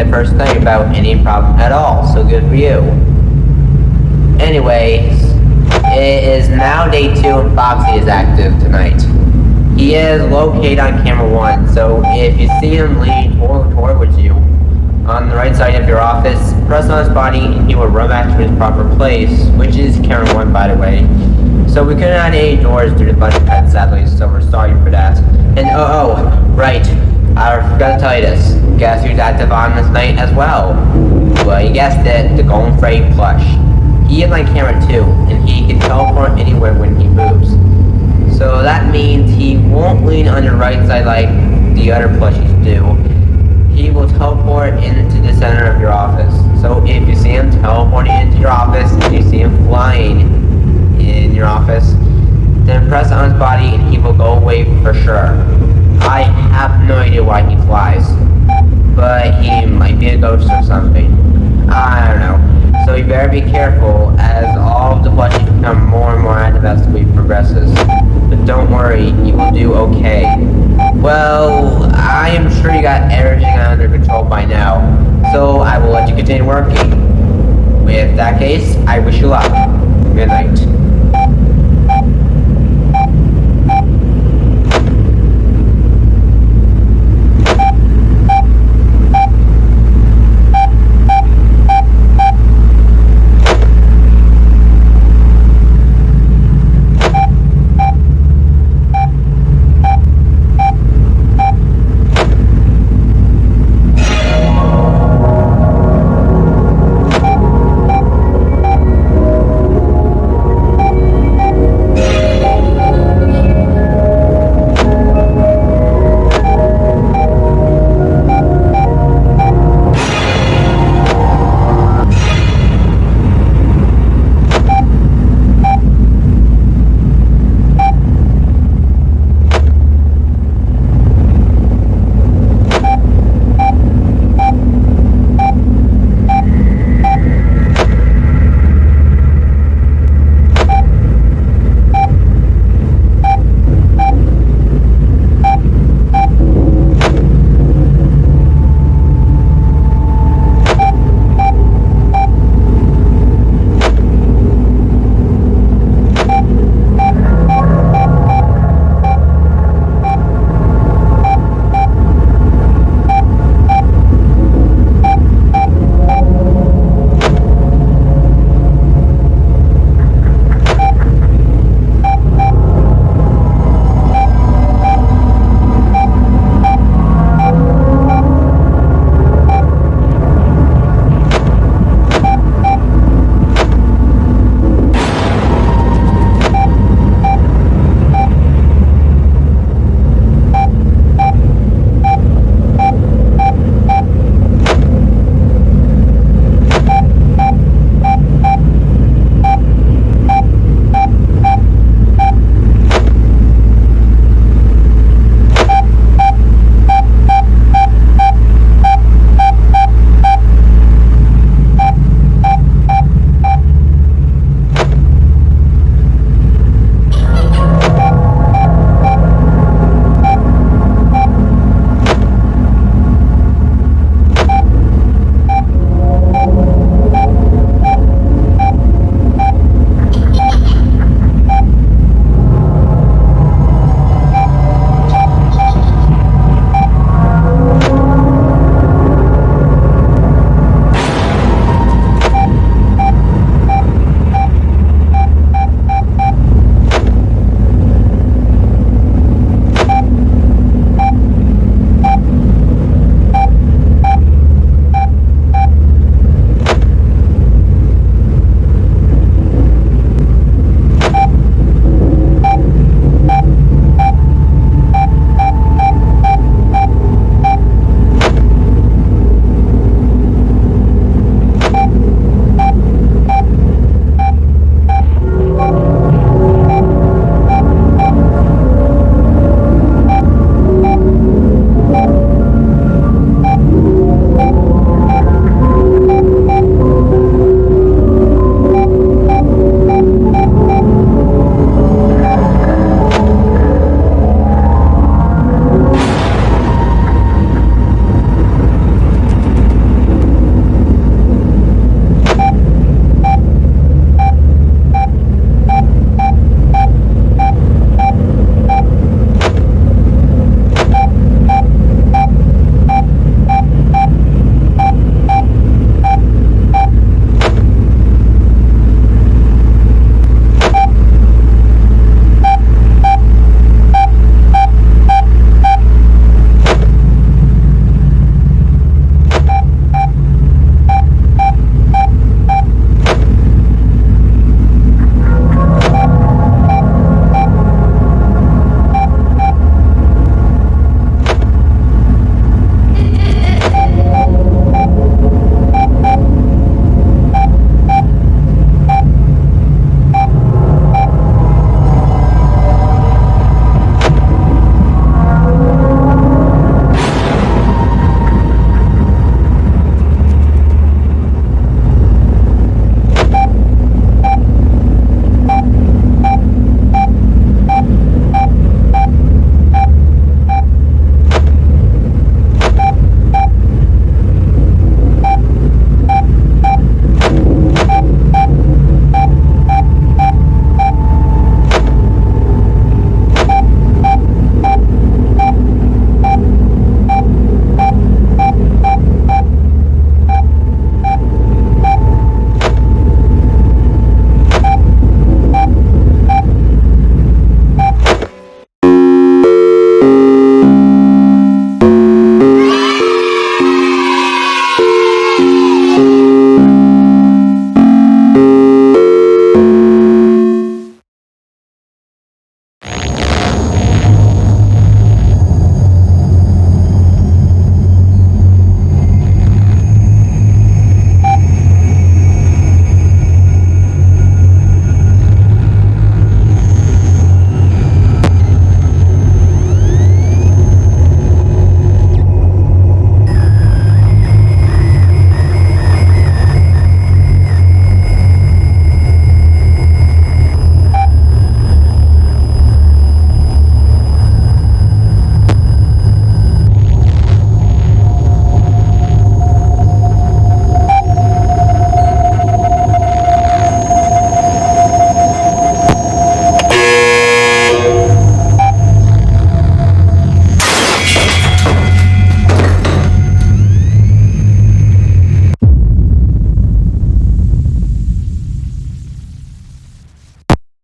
the first night without any problem at all, so good for you. Anyways, it is now day 2 and Foxy is active tonight. He is located on camera 1, so if you see him lean towards you on the right side of your office, press on his body and he will run back to his proper place, which is camera 1 by the way. So we couldn't add any doors due to budget cuts sadly, so we're sorry for that. And right, I forgot to tell you this. Guess who's active on this night as well? Well, you guessed it, the Golden Freddy plush. He is on camera 2, and he can teleport anywhere when he moves. So that means he won't lean on your right side like the other plushies do. He will teleport into the center of your office. So if you see him teleporting into your office, and you see him flying in your office, then press on his body and he will go away for sure. I have no idea why he flies, but he might be a ghost or something. I don't know. So you better be careful as all of the plushies become more and more active as the week progresses. But don't worry, you will do okay. Well, I am sure you got everything under control by now, so I will let you continue working. With that case, I wish you luck. Good night.